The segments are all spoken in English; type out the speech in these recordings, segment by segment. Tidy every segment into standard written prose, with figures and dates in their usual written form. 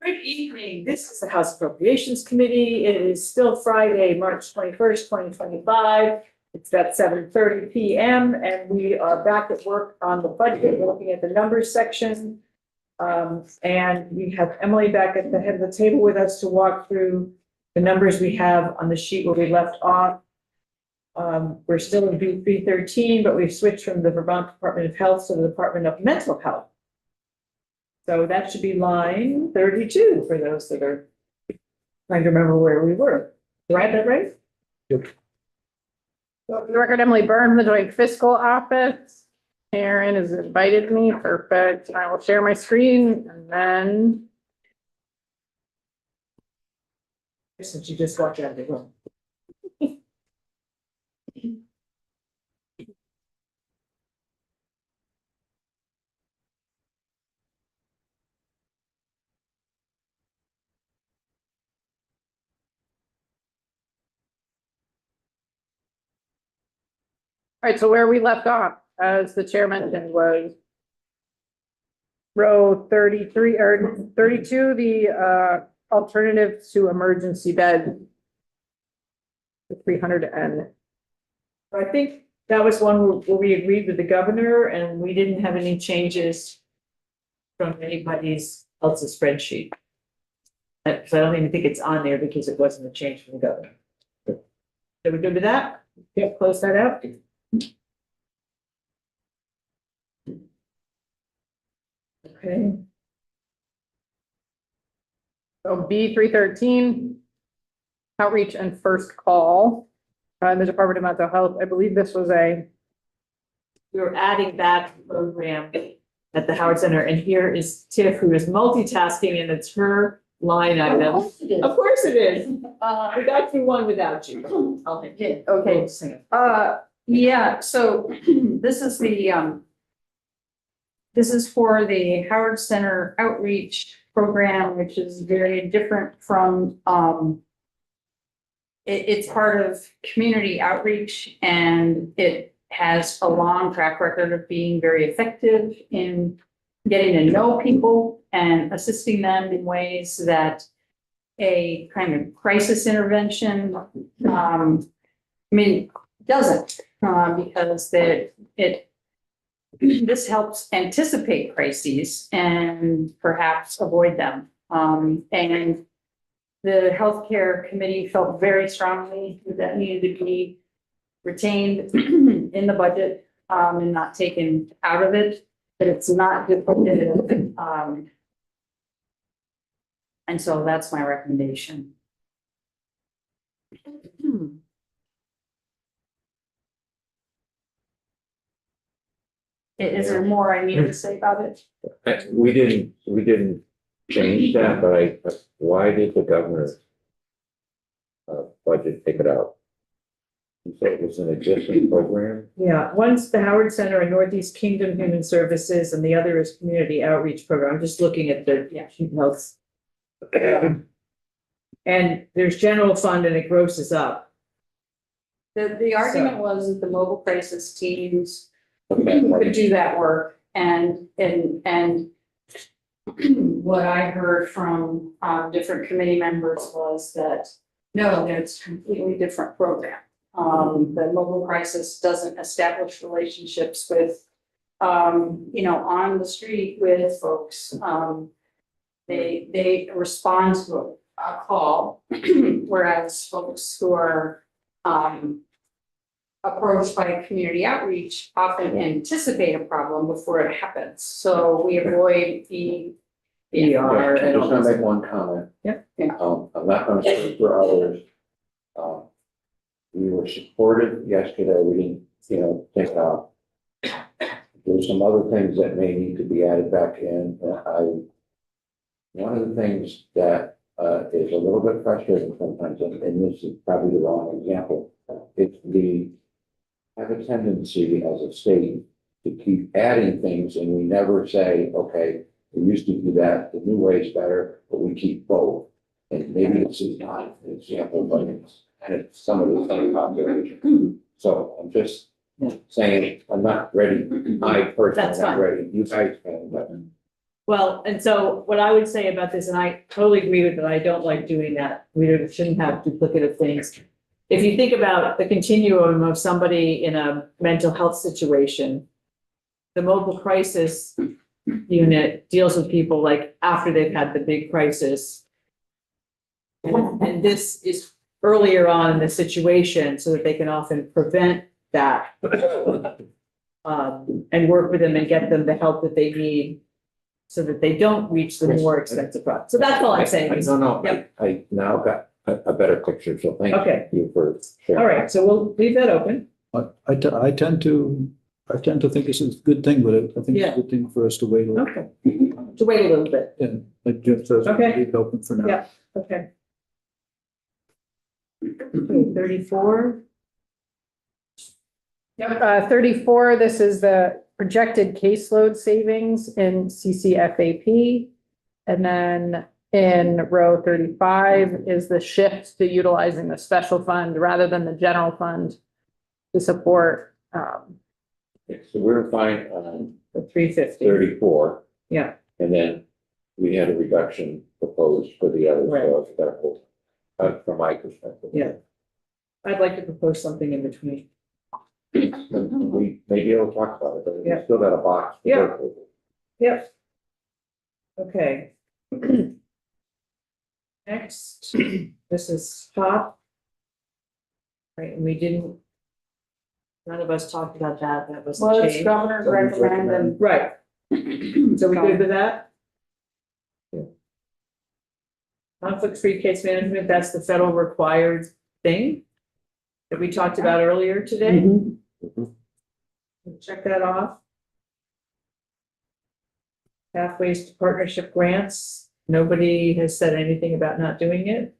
Good evening. This is the House Appropriations Committee. It is still Friday, March 21st, 2025. It's about 7:30 p.m. and we are back at work on the budget, looking at the numbers section. And we have Emily back at the head of the table with us to walk through the numbers we have on the sheet where we left off. We're still in B313, but we've switched from the Vermont Department of Health to the Department of Mental Health. So that should be line 32 for those that are trying to remember where we were. Do I have that right? Yep. So for the record, Emily Byrne from the Joint Fiscal Office. Karen has invited me. Perfect. I will share my screen and then. Since you just walked out of the room. All right, so where we left off, as the chair mentioned, was row 33 or 32, the alternative to emergency bed. The 300 and I think that was one where we agreed with the governor and we didn't have any changes from anybody's else's spreadsheet. So I don't even think it's on there because it wasn't a change from the governor. So we good with that? Yep, close that out. Okay. so B313. Outreach and first call. The Department of Mental Health. I believe this was a. We were adding back the program at the Howard Center, and here is Tiff, who is multitasking, and it's her line item. Of course it is. We got through one without you. I'll hit it. Okay. We'll sing it. Yeah, so this is the, this is for the Howard Center Outreach Program, which is very different from, it's part of community outreach and it has a long track record of being very effective in getting to know people and assisting them in ways that a kind of crisis intervention, doesn't, because this helps anticipate crises and perhaps avoid them. And the healthcare committee felt very strongly that needed to be retained in the budget, and not taken out of it, but it's not duplicative. And so that's my recommendation. Is there more I need to say about it? We didn't change that, but why did the governor budget take it out? You said it was an existing program? Yeah, one's the Howard Center and Northeast Kingdom Human Services, and the other is Community Outreach Program. I'm just looking at the health. And there's general fund and it grosses up. The argument was that the mobile crisis teams Okay. could do that work and what I heard from different committee members was that no, it's a completely different program. The mobile crisis doesn't establish relationships with on the street with folks. They respond to a call, whereas folks who are approached by community outreach often anticipate a problem before it happens. So we avoid the ER. I just want to make one comment. Yep. I'm not going to speak for others. We were supported yesterday. We didn't, take it out. There's some other things that may need to be added back in. One of the things that is a little bit frustrating sometimes, and this is probably the wrong example, it's we have a tendency as a state to keep adding things and we never say, okay, we used to do that, the new way is better, but we keep both. And maybe this is not an example, but it's some of the same population. So I'm just saying, I'm not ready. I personally am not ready. You guys can, but Well, and so what I would say about this, and I totally agree with that, I don't like doing that. We shouldn't have duplicative things. If you think about the continuum of somebody in a mental health situation, the mobile crisis unit deals with people like after they've had the big crisis. And this is earlier on in the situation so that they can often prevent that. And work with them and get them the help that they need so that they don't reach the more expensive product. So that's all I'm saying. No, Yep. I now got a better picture, so thank Okay. you for sharing. All right, so we'll leave that open. I tend to think this is a good thing, but I think it's a good thing for us to wait a little. Okay. To wait a little bit. Yeah, like Jim says, Okay. leave it open for now. Yeah. Okay. 34. Yep, 34, this is the projected caseload savings in CCFAP. And then in row 35 is the shift to utilizing the special fund rather than the general fund to support, So we're fine on The 350. 34, Yeah, and then we had a reduction proposed for the other, Right. so it's got to, from my perspective. Yeah. I'd like to propose something in between. We may be able to talk about it, but we Yeah. still got a box. to Yeah. work with. Yep. Okay. Next, this is top. Right, and we didn't. None of us talked about that, that was the Well, it's change. governor's Governor's recommend and. Right, so we good with that? Conflict-free case management, that's the federal required thing that we talked about earlier today. Mhm. Check that off. Pathways to partnership grants, nobody has said anything about not doing it.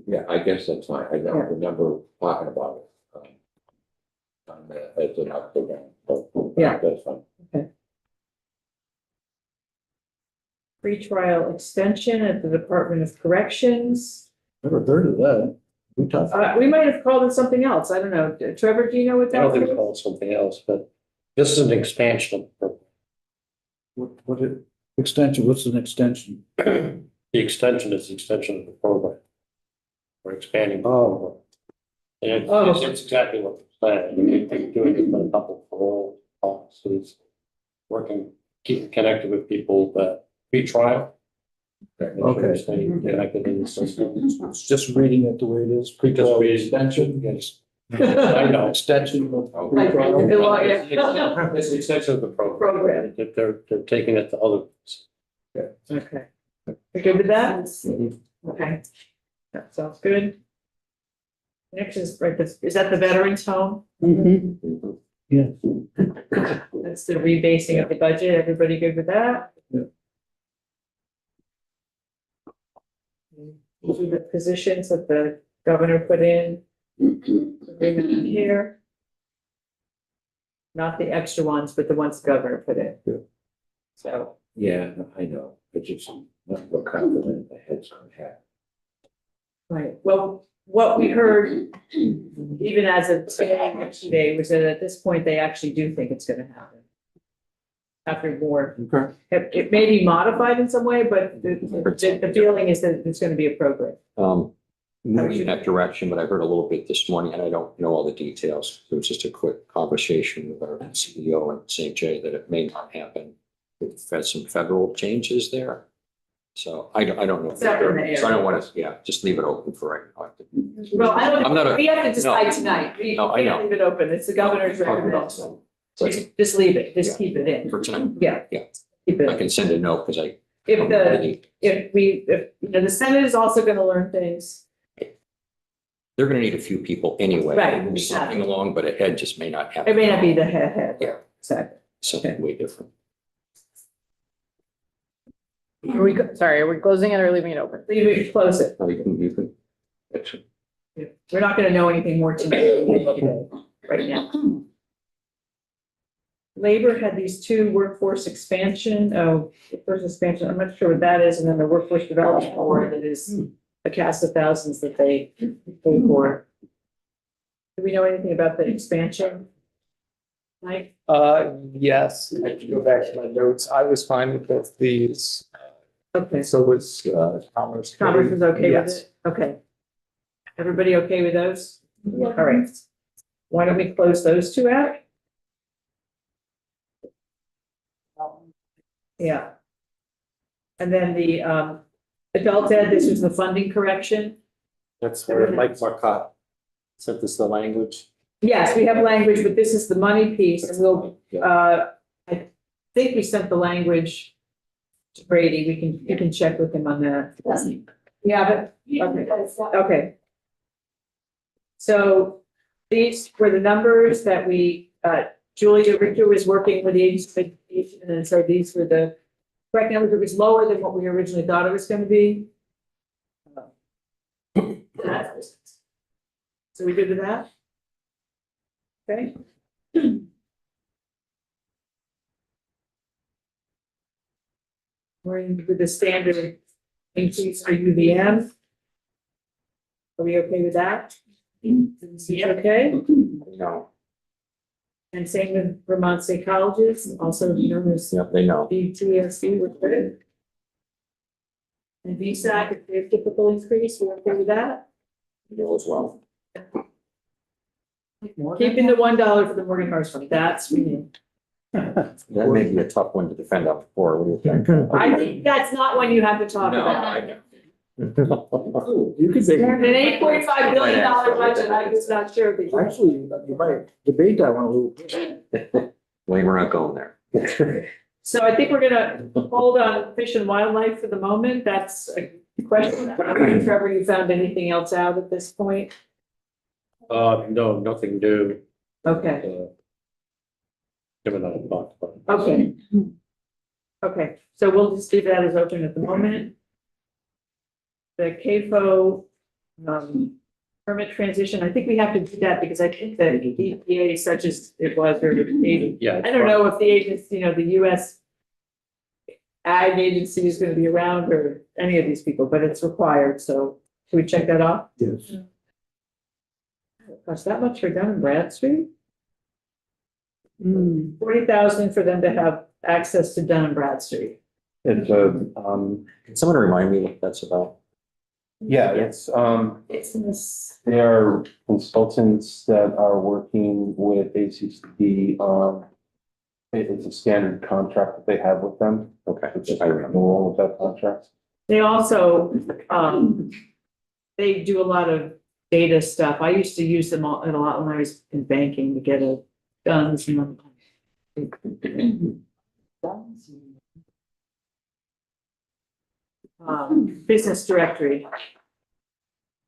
Yeah, I guess that's fine. I don't remember talking about it. On the, as an October, but Yeah. that's fine. Pretrial extension at the Department of Corrections. Never heard of that. We talked. We might have called it something else. I don't know. Trevor, do you know what I that don't think it's is? called something else, but this is an expansion of Extension, what's an extension? the extension is the extension of the program. We're expanding. the Oh. program. And Oh. it's exactly what they're saying. They're doing it for a couple parole officers, working, keeping connected with people that pre-trial. Make sure Okay. they stay connected in the system. It's just reading it the way it is. Just Pre-trial read extension. Yes. I know. Extension of Like, pre-trial. well, yeah. It's the extension of the program. Program. They're taking it to other. Okay. You good with that? Mhm. Okay. That sounds good. Next is, right, is that the veterans home? Yeah. That's the rebasing of the budget. Everybody good with that? Yeah. These are the positions that the governor put in. Agreement here. Not the extra ones, but the ones the governor put in. Yeah. So, Yeah, I know, but just not what confident the head's gonna have. right, well, what we heard, even as of today, was that at this point, they actually do think it's gonna happen. After more, Okay. it may be modified in some way, but the feeling is that it's gonna be a program. Moving in that direction, but I heard a little bit this morning and I don't know all the details. It was just a quick conversation with our CEO and St. J that it may not happen. We've had some federal changes there. So I don't know. It's up in the air. So I don't want to, just leave it open for right now. Well, I'm not a- we have to decide no. tonight. We No, I can't know. leave it open. It's the governor's recommendation. Just leave it, just keep it in. For tonight, Yeah. Yeah. Keep I it. can send a note because I. If don't the, really- if the Senate is also gonna learn things. They're going to need a few people anyway. Right, Move something exactly. along, but a head just may not happen. It may not be the head. Yeah. Exactly. Something way different. sorry, are we closing it or leaving it open? Leave it, close it. Or you can. That's- We're not gonna know anything more today, right now. Labor had these two workforce expansion, workforce expansion, I'm not sure what that is, and then the workforce development board that is a cast of thousands that they pay for. Do we know anything about the expansion? Mike? Yes, I have to go back to my notes. I was fine with both these. Okay, So was, Commerce. Congress is okay with Yes. it? Okay. Everybody okay with those? All right. Why don't we close those two out? Yeah. And then the adult ed, this was the funding correction. That's where Mike Marcotte sent us the language. Yes, we have language, but this is the money piece, and we'll, I think we sent the language to Brady. You can check with him on that. You have it? Okay. Okay. So these were the numbers that we, Julia Richter was working with the agency of education, and so these were the correct numbers. It was lower than what we originally thought it was gonna be. So we good with that? Okay. We're in with the standard increase for UVM. Are we okay with that? Yeah. Okay, No, and same with Vermont State Colleges, also known as yep, they know. BTSC, we're good. And VSAC, if there's typical increase, we're okay with that? They know as well. Keeping the $1 for the Morgan Hearst Fund, that's we need. That may be a tough one to defend up for. What do you think? I think that's not one you have to talk No, about. I know. You could make, An $8.5 billion budget, I'm just not sure. that- actually, you might debate that one a little bit. Wayne, we're not going there. So I think we're gonna hold on fish and wildlife for the moment, that's a question. I don't know, Trevor, you found anything else out at this point? No, nothing new. Okay, Given that I talked about. okay. Okay, so we'll just leave that as open at the moment. The CAFO, permit transition, I think we have to do that because I think that EPA, such as it was, or the, Yeah. I don't know if the agency, the US Ag Agency is gonna be around or any of these people, but it's required, so should we check that off? Yes. Cost that much for Dun and Bradstreet? 40,000 for them to have access to Dun and Bradstreet. It's a, Can someone remind me what that's about? Yeah, it's, It's in this, they are consultants that are working with ACCD on, it's a standard contract that they have with them. Okay, It's just I a remember. renewal of that contract. they also, they do a lot of data stuff. I used to use them a lot when I was in banking to get a DUNS and business directory.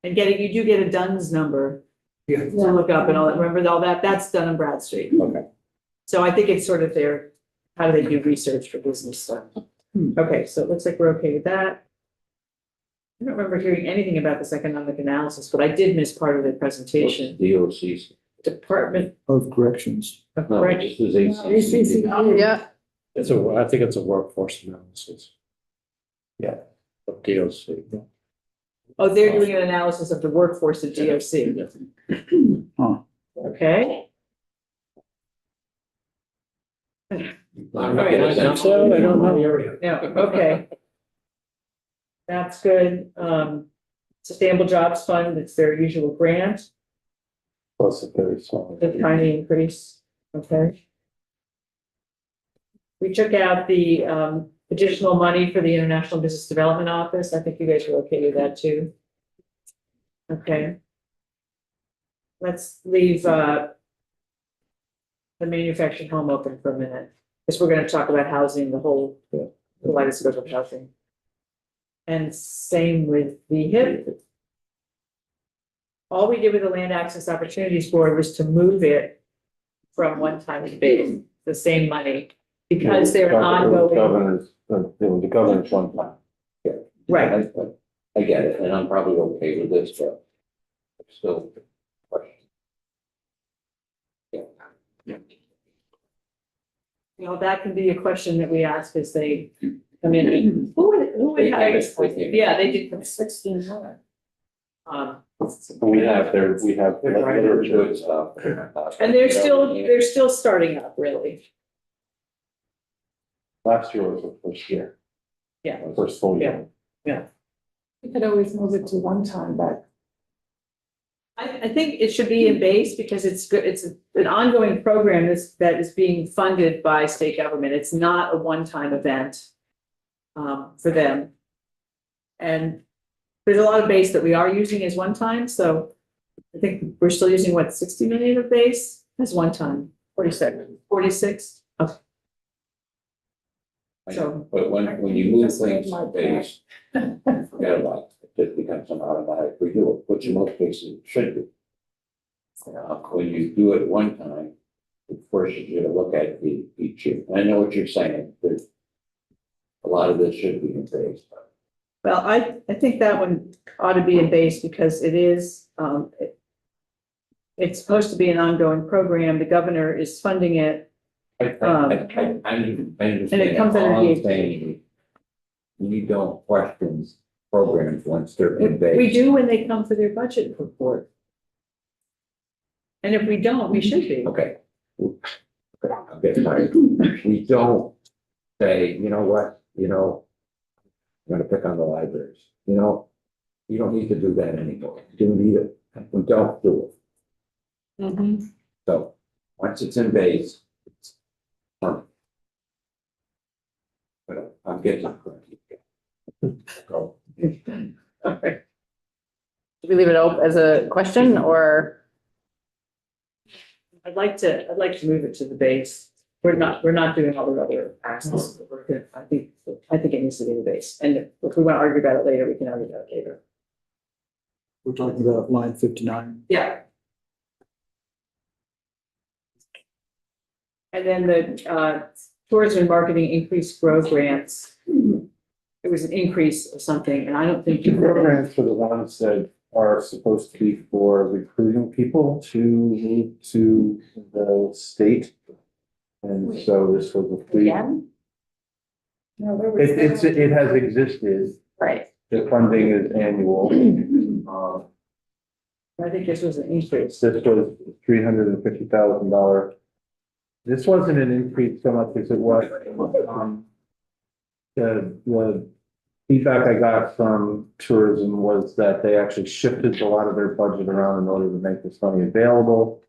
And you do get a DUNS number Yeah. to look up and all that. Remember all that? That's Dun and Bradstreet. Okay. So I think it's sort of their, how do they do research for business stuff? Okay, so it looks like we're okay with that. I don't remember hearing anything about this economic analysis, but I did miss part of the presentation. DOC's. Department Of corrections. of No, Corrections. this is ACCD. Yeah, I think it's a workforce analysis. Yeah. Of DOC. Oh, they're doing an analysis of the workforce at GOC. Huh. Okay. I think so, I don't know. Yeah, okay. That's good. Sustainable Jobs Fund, it's their usual grant, Plus a very small. the tiny increase, okay. We took out the additional money for the International Business Development Office. I think you guys were okay with that too. Okay. Let's leave the manufactured home open for a minute, because we're gonna talk about housing, the kaleidoscope of housing. And same with the HIP. All we did with the Land Access Opportunities Board was to move it from one time to base, the same money, because they're an ongoing, Governors, there was a governance one time. right, I get it, and I'm probably okay with this, but I'm still. that can be a question that we ask as they come in. Who would hire us? Yeah, they did from 16 more. We have Good stuff. And they're still starting up, really. last year was the first year. Yeah. First full year. You could always move it to one time, but. I think it should be in base because it's good, it's an ongoing program that is being funded by state government. It's not a one-time event for them. And there's a lot of base that we are using as one time, so I think we're still using what, 60 million of base as one time? 46. Okay. So- But when you move things to base, forget about it, it becomes an automatic renewal, which in most cases it should be. When you do it one time, it forces you to look at it each year. And I know what you're saying, there's a lot of this should be in base, but Well, I think that one ought to be in base because it is, it's supposed to be an ongoing program. The governor is funding it. I understand. And it comes under All I'm the- saying, you don't question programs once they're in base. We do when they come for their budget report. And if we don't, we should be. Okay. I'm getting tired. We don't say, you know what, I'm gonna pick on the libraries, you don't need to do that anymore. You don't need it. We don't do it. Mhm. So, once it's in base, it's permanent. But I'm getting. Go. Okay. Do we leave it open as a question or? I'd like to move it to the base. We're not doing all the other aspects. We're good. I think it needs to be the base. And if we want to argue about it later, we can argue about it later. We're talking about line 59. Yeah. And then the tourism and marketing increased growth grants. It was an increase of something, and I don't think. Programs for the ones that are supposed to be for recruiting people to move to the state. And so this was a free. Again? No, there was. It has existed. Right. The funding is annual. I think this was an increase. This was $350,000. This wasn't an increase so much as it was, the feedback I got from tourism was that they actually shifted a lot of their budget around in order to make this money available.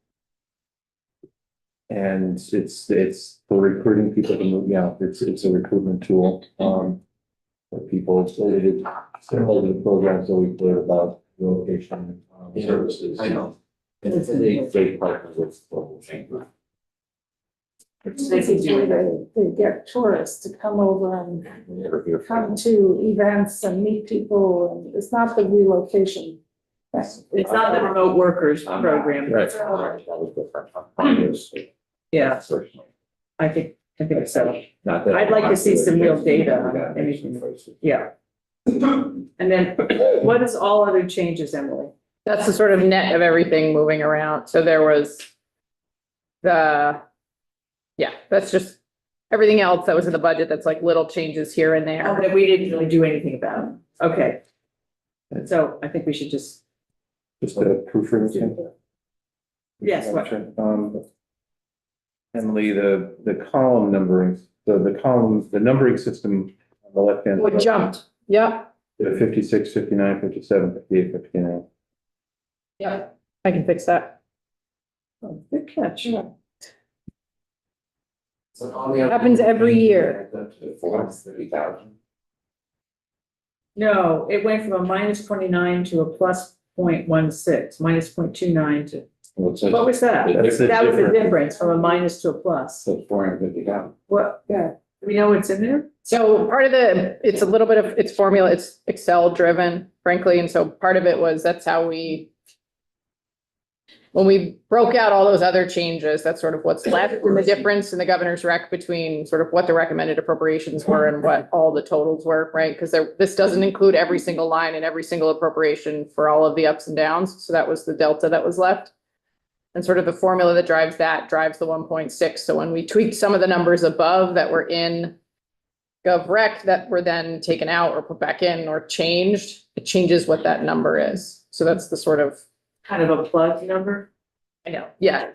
And it's for recruiting people to move, it's a recruitment tool, for people, so it is similar to the programs that we did about relocation, services. I know. And it's a great partner with local chamber. They get tourists to come over and come to events and meet people, and it's not the relocation. It's not the remote workers program. Right. That was different. Yeah, Personally. I think so. Not that. I'd like to see some real data on anything. Yeah. And then what is all other changes, Emily? That's the sort of net of everything moving around. So there was that's just everything else that was in the budget. That's like little changes here and there. That we didn't really do anything about. Okay. So I think we should just, Just a proofreading. yes, what? Emily, the column numbering, so the numbering system on the left hand. It jumped. Yep. 56, 59, 57, 58, 59. Yep. I can fix that. Oh, good catch. Happens every year. 430,000. No, it went from a minus 29 to a plus 0.16, minus 0.29 to, what was that? That's the That was the difference. difference from a minus to a plus. So 450,000. What, yeah, do we know what's in there? So part of it's a little bit of, it's formula, it's Excel driven, frankly. And so part of it was, that's how when we broke out all those other changes, that's sort of what's left in the difference in the governor's rec between sort of what the recommended appropriations were and what all the totals were, right? Because this doesn't include every single line and every single appropriation for all of the ups and downs. So that was the delta that was left. And sort of the formula that drives the 1.6. So when we tweaked some of the numbers above that were in GovRec that were then taken out or put back in or changed, it changes what that number is. So that's the sort of, Kind of a plug number. I know, yeah.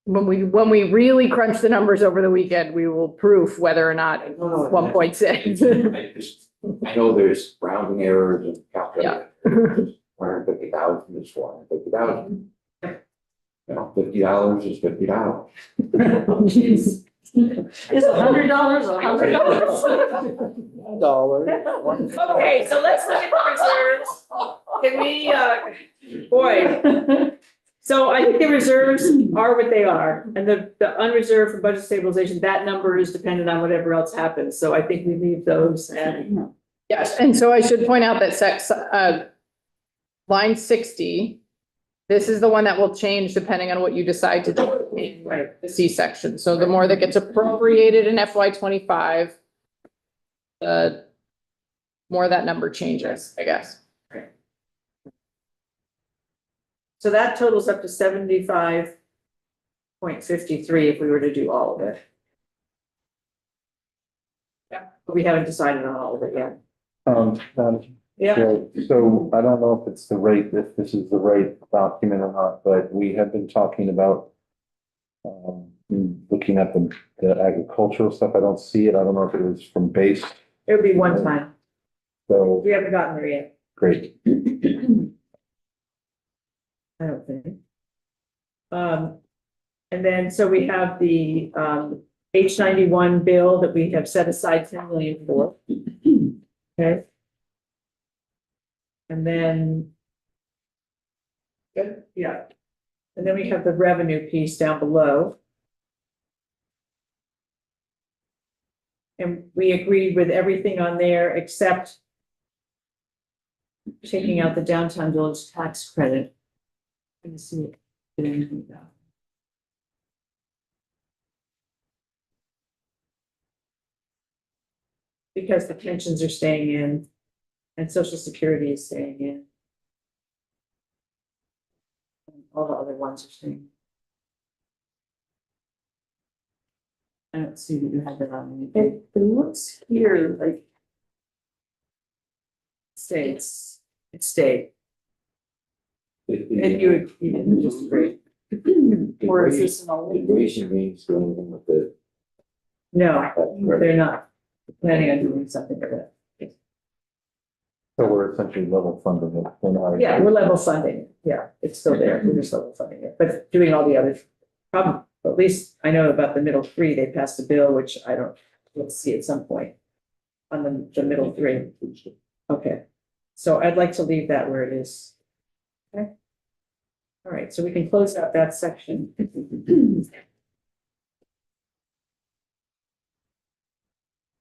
When we really crunch the numbers over the weekend, we will proof whether or not it's 1.6. I know there's rounding errors and calculating. 150,000 is 150,000. You know, $50 is $50. Is $100 Dollar. Okay, so let's look at the reserves. Can we, boy. So I think the reserves are what they are, and the unreserved for budget stabilization, that number is dependent on whatever else happens, so I think we leave those and. Yes, and so I should point out that line 60, this is the one that will change depending on what you decide to do in the C section. So the more that gets appropriated in FY 25, the more that number changes, I guess. So that totals up to 75.53 if we were to do all of it. Yeah, but we haven't decided on all of it yet. Yeah, So I don't know if it's the right, if this is the right document or not, but we have been talking about looking at the agricultural stuff. I don't see it. I don't know if it was from base. it would be one time. So We haven't gotten there yet. great. I don't think. And then, so we have the, H91 bill that we have set aside 10 million for. Okay. And then. Good, yeah. And then we have the revenue piece down below. And we agreed with everything on there except taking out the downtown village tax credit. Let me see it. Because the pensions are staying in and social security is staying in. And all the other ones are staying. I don't see that you have that on. It looks here like. States, it stayed. And you would just agree. Or is this an old? Integration means doing anything with the. No, they're not planning on doing something with it. So we're essentially level funding it. Yeah, we're level funding. Yeah, it's still there. We're just level funding it, but doing all the others. At least I know about the middle three. They passed a bill, which I don't, let's see at some point. On the middle three. Okay. So I'd like to leave that where it is. Okay. All right, so we can close out that section.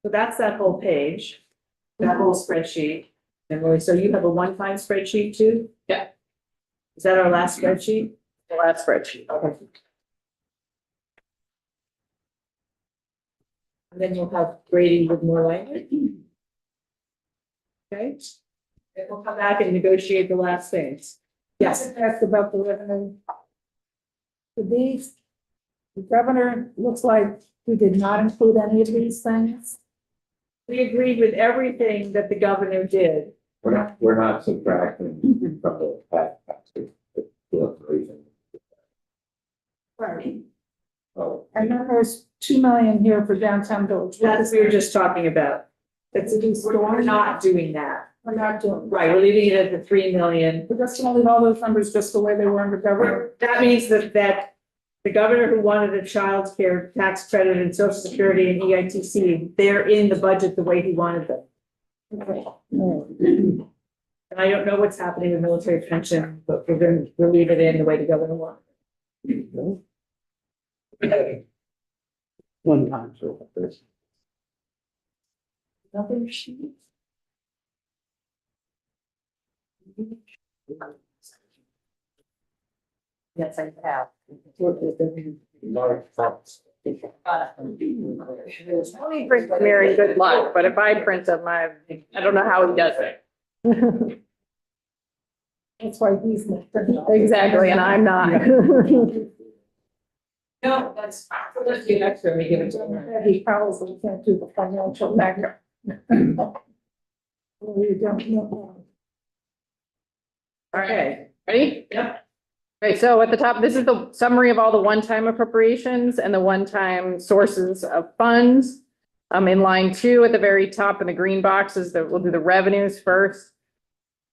So that's that whole page, that whole spreadsheet. And really, so you have a one-time spreadsheet too? Yeah. Is that our last spreadsheet? The last spreadsheet. Okay. And then you'll have grading with more language. Okay. And we'll come back and negotiate the last things. Yes. Asked about the revenue. For these, the governor looks like he did not include any of these things. We agreed with everything that the governor did. We're not subtracting from the tax. Right. Oh, And then there's 2 million here for downtown village. That's what we were just talking about. That's, we're not doing that. We're not doing. Right, we're leaving it at the 3 million. We're just gonna leave all those numbers just the way they were under governor. That means that the governor who wanted a child care tax credit and social security and EITC, they're in the budget the way he wanted them. And I don't know what's happening with military pension, but we'll leave it in the way the governor wanted. One time. Another sheet. Yes, I have. Mary, good luck, but if I print them, I don't know how he does it. That's why he's not. Exactly, and I'm not. No, let's do next time we give it to him. He probably can't do the financial backup. Well, you don't know. Okay. Ready? Yep. Okay, so at the top, this is the summary of all the one-time appropriations and the one-time sources of funds. In line 2 at the very top in the green boxes, that we'll do the revenues first.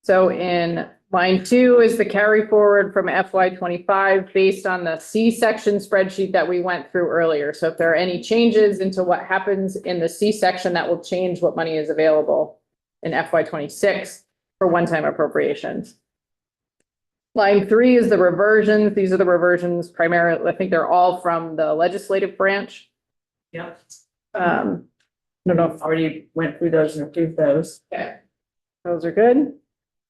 So in line 2 is the carry forward from FY 25 based on the C section spreadsheet that we went through earlier. So if there are any changes into what happens in the C section, that will change what money is available in FY 26 for one-time appropriations. Line 3 is the reversions. These are the reversions primarily, I think they're all from the legislative branch. Yep. I don't know if Already went through those and approved those. those are good.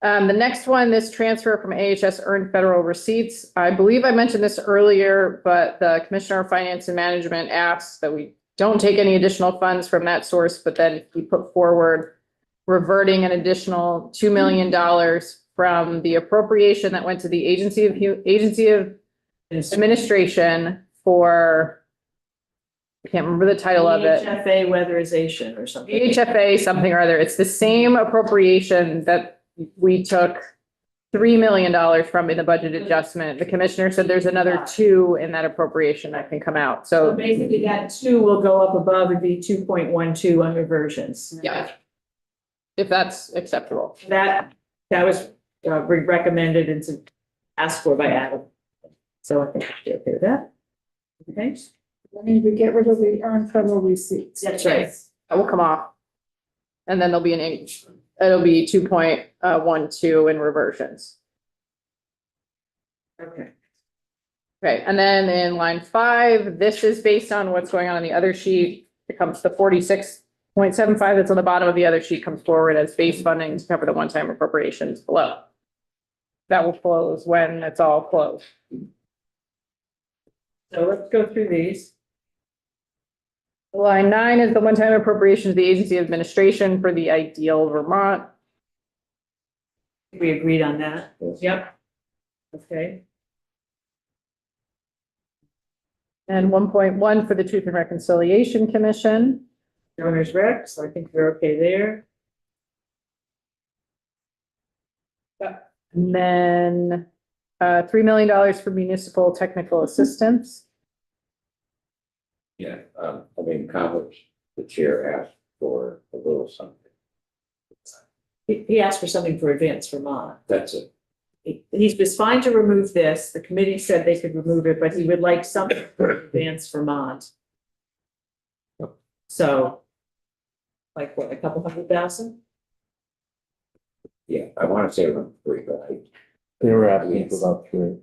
The next one, this transfer from AHS earned federal receipts. I believe I mentioned this earlier, but the Commissioner of Finance and Management asked that we don't take any additional funds from that source, but then we put forward reverting an additional $2 million from the appropriation that went to the Agency of Administration for, I can't remember the title of it. HFA weatherization or something. HFA something or other. It's the same appropriation that we took $3 million from in the budget adjustment. The commissioner said there's another 2 in that appropriation that can come out. So So basically that 2 will go up above and be 2.12 on reversions. yeah, if that's acceptable. That was recommended and asked for by Adam. So I think we should okay with that. Okay, I need to get rid of the earned federal receipts. that's right. That will come off. And then there'll be it'll be 2.12 in reversions. Okay. Okay, and then in line 5, this is based on what's going on the other sheet. It comes to 46.75 that's on the bottom of the other sheet comes forward as base funding to cover the one-time appropriations below. That will close when it's all closed. So let's go through these. Line 9 is the one-time appropriations to the Agency of Administration for the Ideal Vermont. We agreed on that. Yes. Yep. Okay. And 1.1 for the Truth and Reconciliation Commission. Donors rec, so I think we're okay there. And then $3 million for municipal technical assistance. Yeah, I mean, Congress, the chair asked for a little something. He asked for something for Advance Vermont. That's it. He was fine to remove this. The committee said they could remove it, but he would like something for Advance Vermont. So, like what, a couple $100,000? Yeah, I want to say around 3, but They were asking for about 3.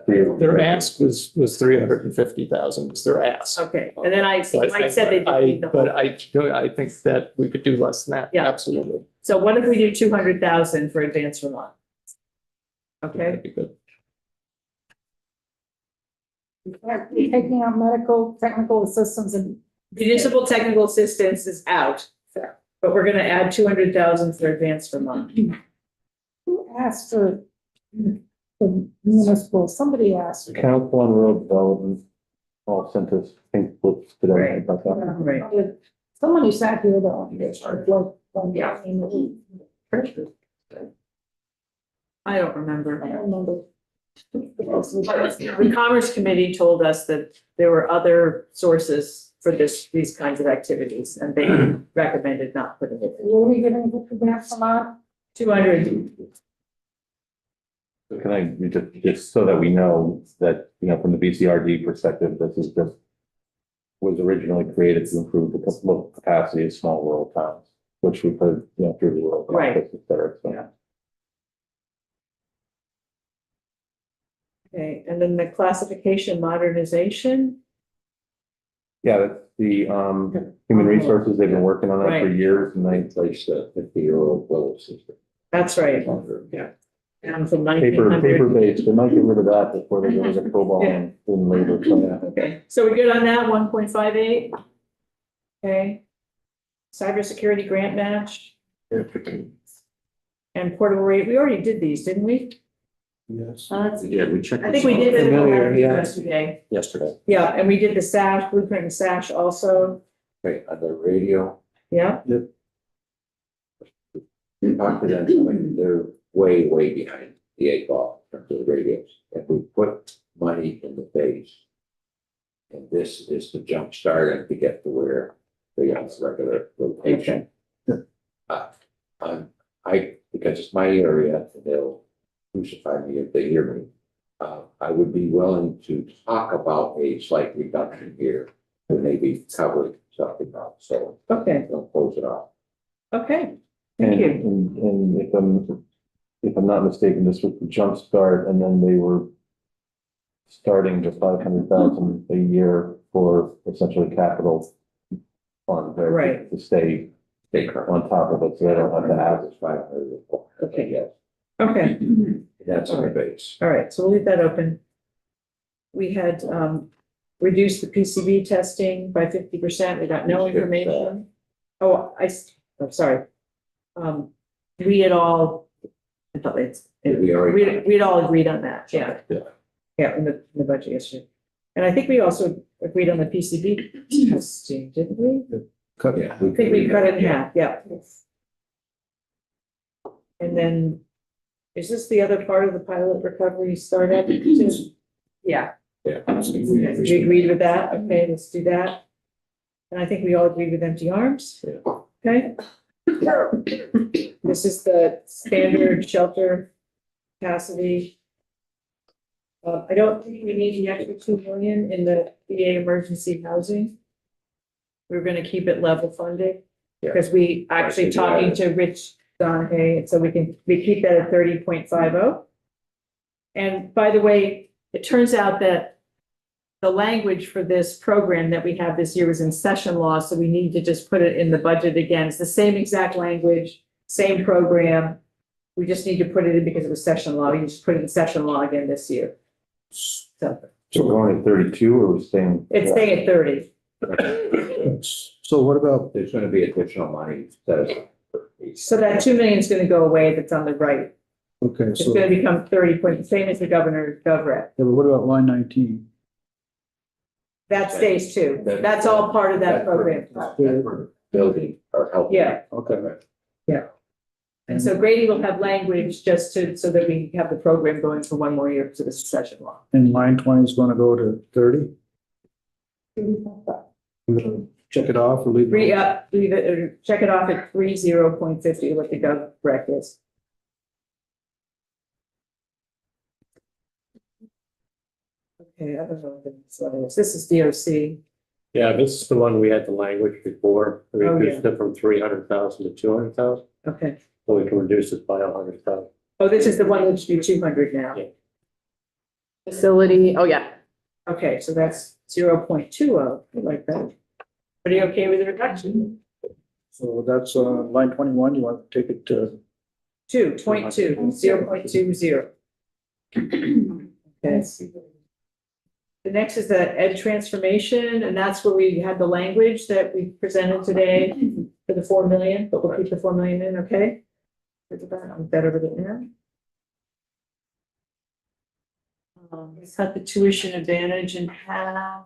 Their ask was 350,000 was their ask. Okay, and then But Mike said they didn't need the whole. But I think that we could do less than that. Yeah. Absolutely. So what if we do 200,000 for Advance Vermont? Okay, That'd be good. Taking out medical, technical assistance and municipal technical assistance is out, but we're gonna add 200,000 for Advance Vermont. who asked for municipal, somebody asked. Council on Rural Development, all sent us pink books today Right. about that. Right. Somebody sat here though. Yeah. I don't remember. I don't remember. The Commerce Committee told us that there were other sources for these kinds of activities, and they recommended not putting it in. Were we getting the grant from our? 200, So can I, just so that we know that, from the BCRD perspective, this is just was originally created to improve the local capacity of small rural towns, which we put, through the rural. Right. office, et cetera, so. Yeah. okay, and then the classification modernization, Yeah, that's the, human resources, they've been working on that for Right. years, and they place the 50-year-old bill system. that's right, Yeah. down from paper 1900. based, they might get rid of that before they go to the COBOL Yeah. in labor, so yeah. Okay, so we're good on that, 1.58? Okay. Cybersecurity grant match and portable rate, we already did these, didn't we? Yes. Yeah, we checked. I think we did it Familiar, yeah. yesterday. Yesterday. Yeah, and we did the sash, blueprint and sash also, Right, on the radio, yeah, talk to them, like, they're way behind. the eight ball in terms of the radios. If we put money in the base, and this is the jump start and to get to where they got regular rotation. Because it's my area, and they'll crucify me if they hear me. I would be willing to talk about a slight reduction here to maybe cover something else, so Okay, don't close it off. okay, And, thank you. and if I'm not mistaken, this was the jump start, and then they were starting to 500,000 a year for essentially capital fund, Right. to stay on top of it, so they don't have to ask. It's 500. Okay. Yes, Okay, that's on the base. all right, so we'll leave that open. We had reduced the PCB testing by 50%. We got no information. Oh, I'm sorry. We had all, I thought We already- we'd all agreed on that, yeah. Yeah. Yeah, in the budget yesterday. And I think we also agreed on the PCB testing, didn't we? Cut Yeah. I think we cut it in half, yeah. And then, is this the other part of the pilot recovery startup? Yeah. Yeah. We agreed with that, okay, let's do that. And I think we all agreed with empty arms, okay? This is the standard shelter capacity. I don't think we need the extra 2 million in the VA emergency housing. We're gonna keep it level funded, because we actually talking to Rich Donahue, so we keep that at 30.50. And by the way, it turns out that the language for this program that we have this year was in session law, so we need to just put it in the budget again. It's the same exact language, same program. We just need to put it in because it was session law. We just put it in session law again this year. So So we're going at 32, or we're staying? it's staying at 30. So what about, There's gonna be additional money set aside. So that 2 million is gonna go away that's on the right. okay, It's so, gonna become 30 point, same as the governor's GovRec. yeah, but what about line 19? That stays too. That's all part of that program. That's for building or helping. Yeah. Okay. And so Grady will have language just so that we have the program going for one more year to the session law. And line 20 is gonna go to 30? We're gonna check it off or leave it? Leave it, or check it off at 30.50, what the GovRec is. Okay, I don't know what this one is. This is DOC. Yeah, this is the one we had the language before. We Oh, reduced it from 300,000 to 200,000, Okay. so we can reduce it by 100,000. Oh, this is the one that should be 200 now. Yeah. Facility, oh, yeah. Okay, so that's 0.20. I like that. Are you okay with the reduction? So that's, line 21, you want to take it to, 2.2, 0.20. Okay. The next is the ed transformation, and that's where we had the language that we presented today for the 4 million, but we'll keep the 4 million in, okay? I'm better with it now. Let's cut the tuition advantage in half.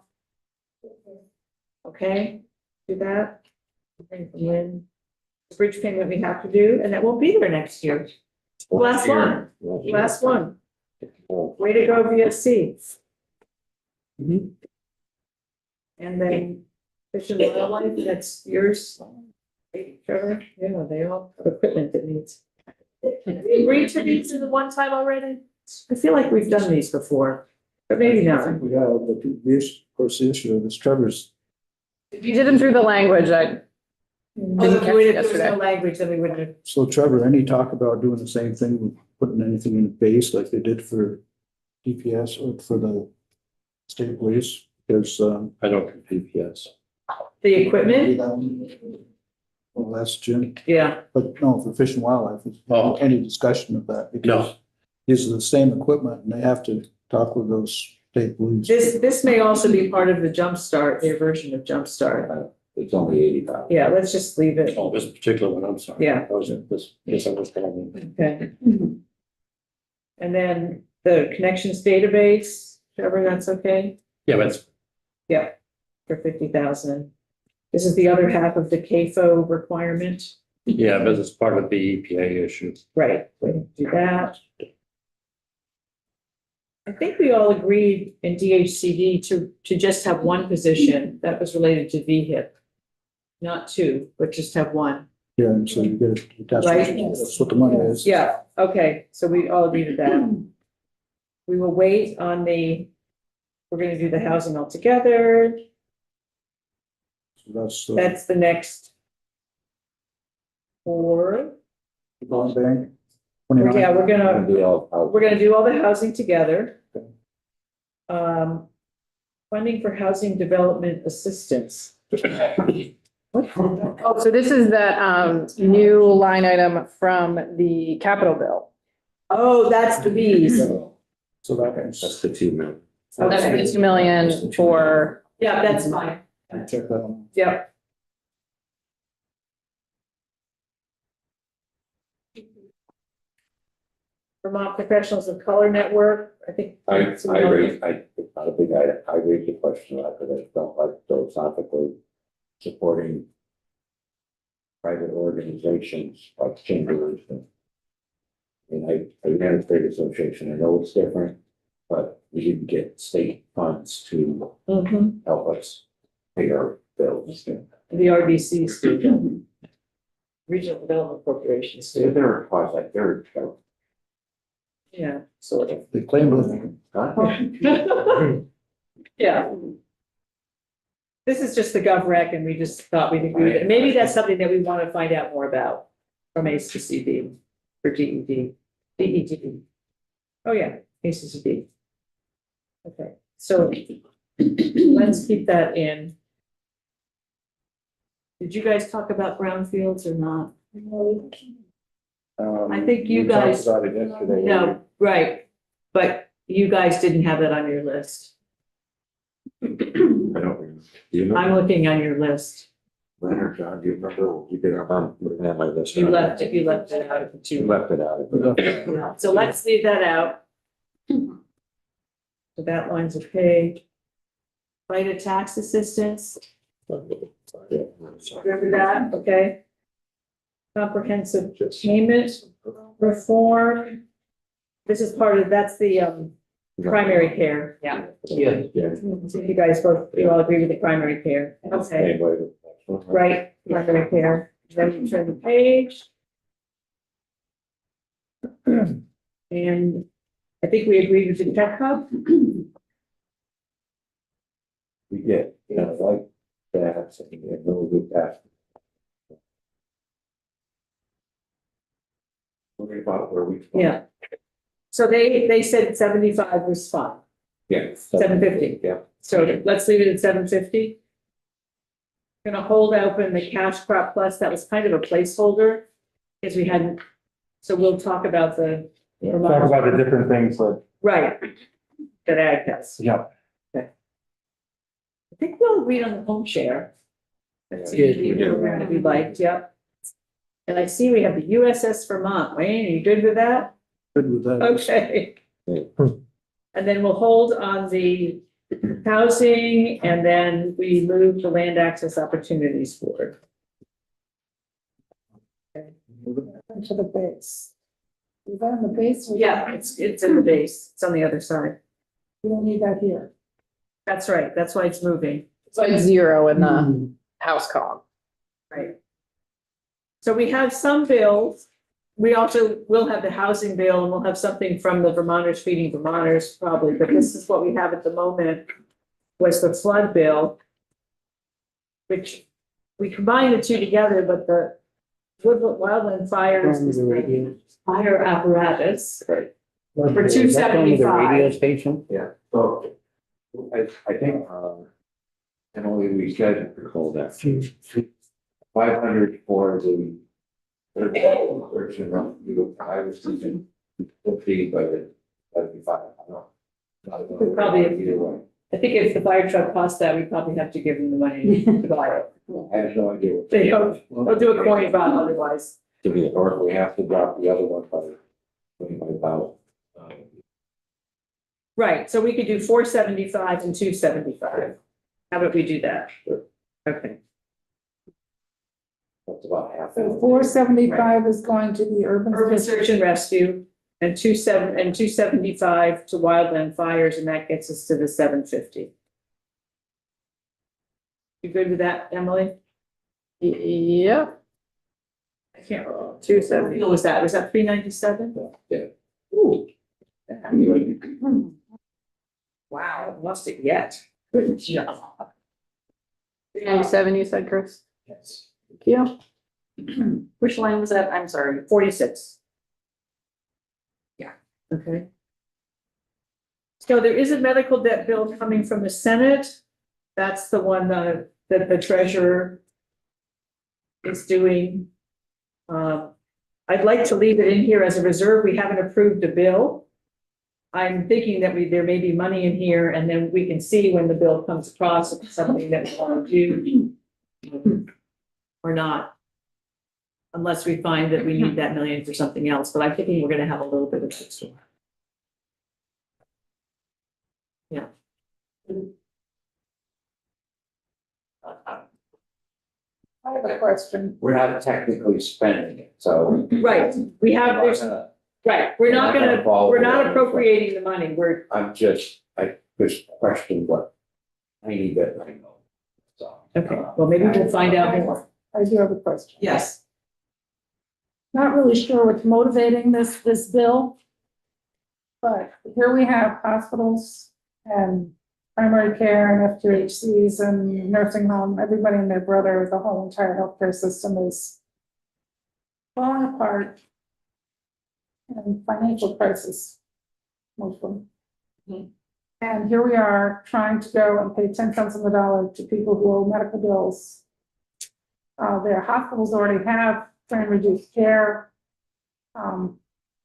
Okay, do that. And then the bridge payment we have to do, and that won't be there next year. Last one, last one. Way to go, VSC. And then Fish and Wildlife, that's yours. Trevor, yeah, they all have equipment that needs. Did we agree to these in the one time already? I feel like we've done these before, but maybe I not. think we have, but the issue, of course, the issue is Trevor's. You did them through the language. Oh, Didn't catch if it there was no yesterday. language, then we wouldn't have. So Trevor, any talk about doing the same thing, with putting anything in the base like they did for DPS or for the state police? Because, I don't do DPS. The equipment? well, that's Jim, Yeah, but no, for Fish and Wildlife, is Oh. any discussion of that? Because No. these are the same equipment and they have to talk with those state police. this may also be part of the Jumpstart, their version of Jumpstart. It's only 80,000. Yeah, let's just leave it. Oh, this particular one, I'm sorry. Yeah. I was this misunderstanding. Okay. And then the connections database, Trevor, that's okay? Yeah, but it's Yeah, for 50,000. This is the other half of the CAFO requirement. yeah, but it's part of the EPA issue. Right, we can do that. I think we all agreed in DHCD to just have one position that was related to VHIP. Not two, but just have one. Yeah, and so you get, Right. that's what the money is. Yeah, okay, so we all agree with that. We will wait on we're gonna do the housing altogether. So That's the next. Four. bond bank. Yeah, 29. we're gonna Do all- We're gonna do all the housing together. Funding for housing development assistance. Oh, so this is that, new line item from the capital bill. Oh, that's the bees. So that That's is, the 2 million. So that's the 2 million for, Yeah, that's fine. check that on. Yep. Vermont Professionals of Color Network, I think. I raised, it's not a big item, I raised the question, because I don't like philosophically supporting private organizations like chambers and I ran a trade association, I know it's different, but we didn't get state funds to Mhm. help us pay our bills. The RBCs do. Regional Development Corporations So do. they're quasi, they're, Yeah, sort of. They claim it. Yeah. This is just the GovRec and we just thought we'd agree with it. Maybe that's something that we want to find out more about from ACCD for DED. DED. Oh, yeah, ACCD. Okay, so let's keep that in. Did you guys talk about brownfields or not? I think you we talked guys- About it yesterday. No, right, but you guys didn't have that on your list. I don't remember. Do you know, I'm looking on your list. Leonard, John, do you remember? You did, Looking at my list. You left it out of the you two. left it out. Yeah, so let's leave that out. So that line's okay. Right of tax assistance, remember that, okay? Comprehensive payment reform. This is part of, that's the primary care. Yeah. Yeah. So you guys both, you all agree with the primary care, okay, Anyway, right, primary care, then we turn the page. And I think we agreed with the tech hub. we get, you know, like that, and we'll get past. Worry about where we. Yeah. So they said 75 was fine, Yeah. 750. Yeah. So let's leave it at 750. Gonna hold open the cash crop plus, that was kind of a placeholder, because we hadn't, so we'll talk about the. Talk about the different things like, Right. That ag has. yeah. I think we'll read on the home share. That's Yeah, usually we a do. program that we liked, yep. And I see we have the USS Vermont, Wayne, are you good with that? Good with that. Okay. And then we'll hold on the housing and then we move the land access opportunities forward. To the base. Is that on the base? Yeah, it's in the base, it's on the other side. We don't need that here. That's right, that's why it's moving, it's like 0 in the house column. right? So we have some bills. We also will have the housing bill and we'll have something from the Vermonters Feeding Vermonters probably, but this is what we have at the moment. Was the flood bill. Which we combined the two together, but the wildland fires is the fire apparatus. For $275. station? Yeah, so I think, Emily, we said, recall that. 500 for the. Version of, I was thinking 50, but that'd be fine. I don't know. Probably- Either way. I think if the fire truck costs that, we probably have to give them the money to buy it. I have no idea. what- They don't, they'll do a coin bond otherwise. Or if we have to drop the other one by 25,000. Right, so we could do 475 and 275. How about we do that? Okay, That's about half. So 475 is going to the urban. urban search and rescue, and 275 to wildland fires, and that gets us to the 750. You good with that, Emily? Yep. I can't remember. 270. What was that? Was that 397? Yeah. Ooh. Wow, I haven't lost it yet. Good job. 97, you said, Chris? Yes. Thank you. Which line was that? I'm sorry. 46. Yeah, okay. So there is a medical debt bill coming from the Senate. That's the one that the treasurer is doing. I'd like to leave it in here as a reserve. We haven't approved a bill. I'm thinking that there may be money in here, and then we can see when the bill comes across if it's something that we want to do or not. Unless we find that we need that million for something else, but I'm thinking we're gonna have a little bit of extra. Yeah. I have a question. We're not technically spending it, so. Right, we have, there's, right, we're not gonna, we're not appropriating the money, I just question what tiny bit I know. So. okay, well, maybe we'll find out more. I do have a question. Yes. Not really sure what's motivating this bill. But here we have hospitals and primary care and FQHCs and nursing home, everybody and their brother, the whole entire healthcare system is falling apart. And financial crisis, mostly. And here we are trying to go and pay 10 cents on the dollar to people who owe medical bills. Their hospitals already have free and reduced care.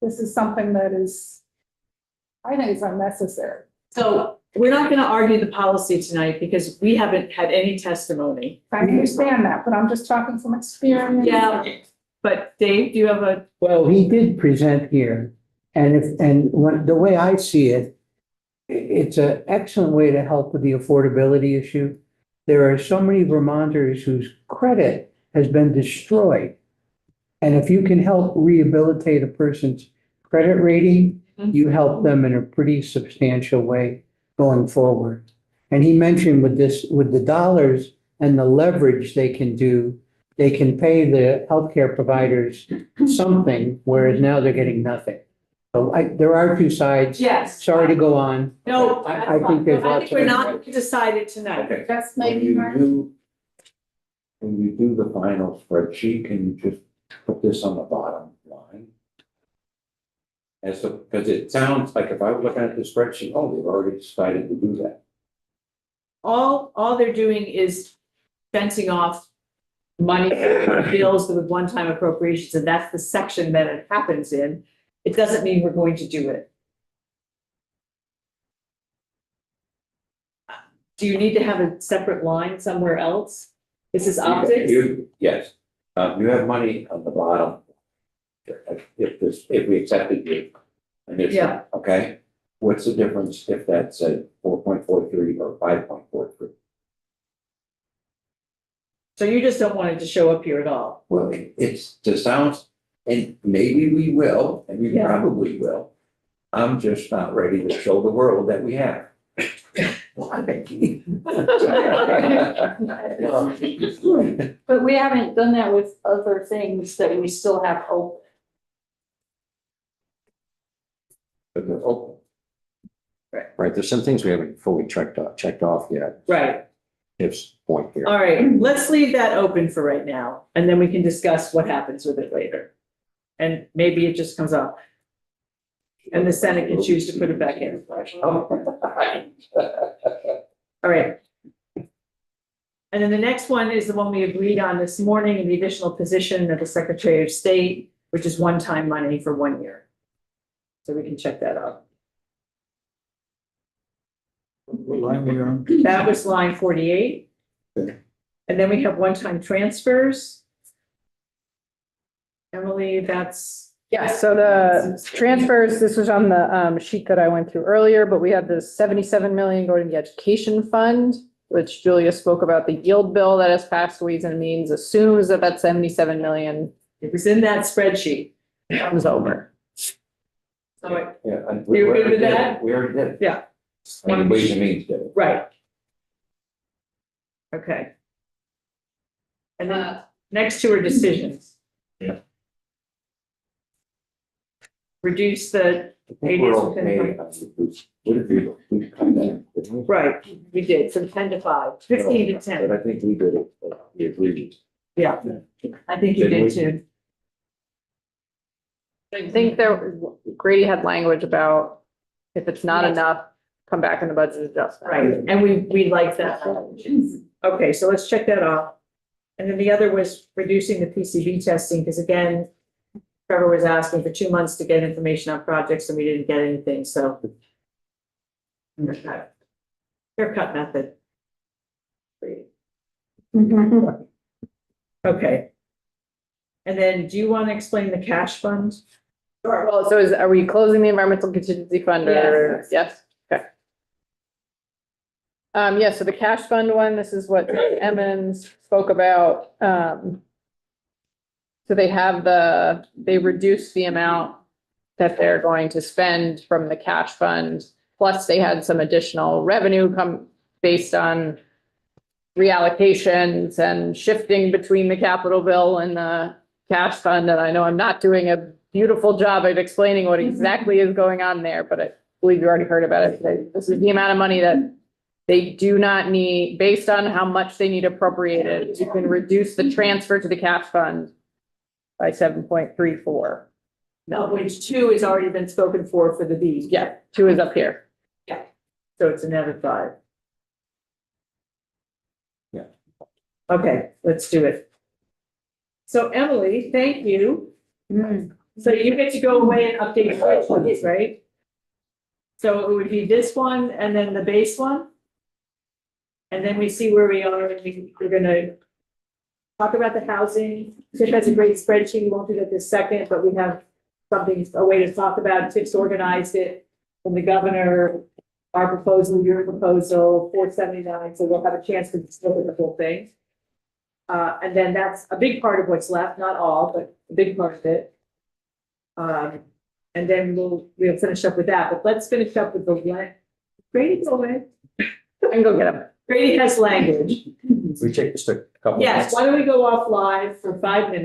This is something that is, I think it's unnecessary. So we're not gonna argue the policy tonight because we haven't had any testimony. I understand that, but I'm just talking from experience. Yeah, but Dave, do you have a, Well, he did present here, the way I see it, it's an excellent way to help with the affordability issue. There are so many Vermonters whose credit has been destroyed. And if you can help rehabilitate a person's credit rating, you help them in a pretty substantial way going forward. And he mentioned with the dollars and the leverage they can do, they can pay the healthcare providers something, whereas now they're getting nothing. So there are two sides. yes. Sorry to go on. No, I think there's I lots think of. we're not decided tonight. Okay. That's When maybe you my, do, when you do the final spreadsheet, can you just put this on the bottom line? Because it sounds like if I was looking at the spreadsheet, oh, they've already decided to do that. All they're doing is fencing off money, bills with one-time appropriations, and that's the section that it happens in. It doesn't mean we're going to do it. Do you need to have a separate line somewhere else? This is optics? Yes, you have money on the bottom. If we accepted the initial, Yeah. okay? What's the difference if that's a 4.43 or 5.43? So you just don't want it to show up here at all? Well, it's to sound, and maybe we will, and we Yeah. probably will. I'm just not ready to show the world that we have. But we haven't done that with other things that we still have open. But they're open. Right, there's some things we haven't fully checked off yet. Right, Tiff's point here. all right, let's leave that open for right now, and then we can discuss what happens with it later. And maybe it just comes up. And the Senate can choose to put it back in. All right. And then the next one is the one we agreed on this morning, in the additional position of the Secretary of State, which is one-time money for 1 year. So we can check that out. What line we on? That was line 48. Okay. And then we have one-time transfers. Emily, that's. Yeah, so the transfers, this was on the sheet that I went through earlier, but we have the 77 million going to the education fund, which Julia spoke about, the yield bill that has passed Ways and Means assumes that that 77 million It was in that spreadsheet. comes over. All right, Yeah. and You we good with already did it. that? We already did. it. Yeah. I mean, Ways and Means did it. right. Okay. And then next two are decisions. Yeah. Reduce the, I think we're It is- okay. What did we cut that? didn't we? right, we did, from 10 to 5, 15 to 10. But I think we did it. We agreed. Yeah, I think you did too. I think there, Grady had language about if it's not enough, come back in the budget adjustment. Right, and we like that. Okay, so let's check that off. And then the other was reducing the PCB testing, because again, Trevor was asking for 2 months to get information on projects and we didn't get anything, so. Haircut method. Okay. And then do you want to explain the cash fund? Sure. Well, so are we closing the environmental contingency fund or? Yes, okay. Yeah, so the cash fund one, this is what Emmons spoke about. So they reduced the amount that they're going to spend from the cash fund. Plus they had some additional revenue come based on reallocations and shifting between the capital bill and the cash fund. And I know I'm not doing a beautiful job of explaining what exactly is going on there, but I believe you already heard about it. This is the amount of money that they do not need, based on how much they need appropriated. You can reduce the transfer to the cash fund by 7.34. Of which 2 has already been spoken for the B. Yeah, 2 is up here. So it's another 5. Yeah. Okay, let's do it. So Emily, thank you. So you get to go away and update spreadsheets, right? So it would be this one and then the base one. And then we see where we are. We're gonna talk about the housing. Tiff has a great spreadsheet. We won't do that this second, but we have something, a way to talk about. Tiff's organized it from the governor, our proposal, your proposal, 479. So we'll have a chance to look at the whole thing. And then that's a big part of what's left, not all, but a big part of it. And then we'll finish up with that, but let's finish up with the Grady, go away. I can go get them. Grady has language. We take just a couple. Yes, why don't we go off live for 5 minutes?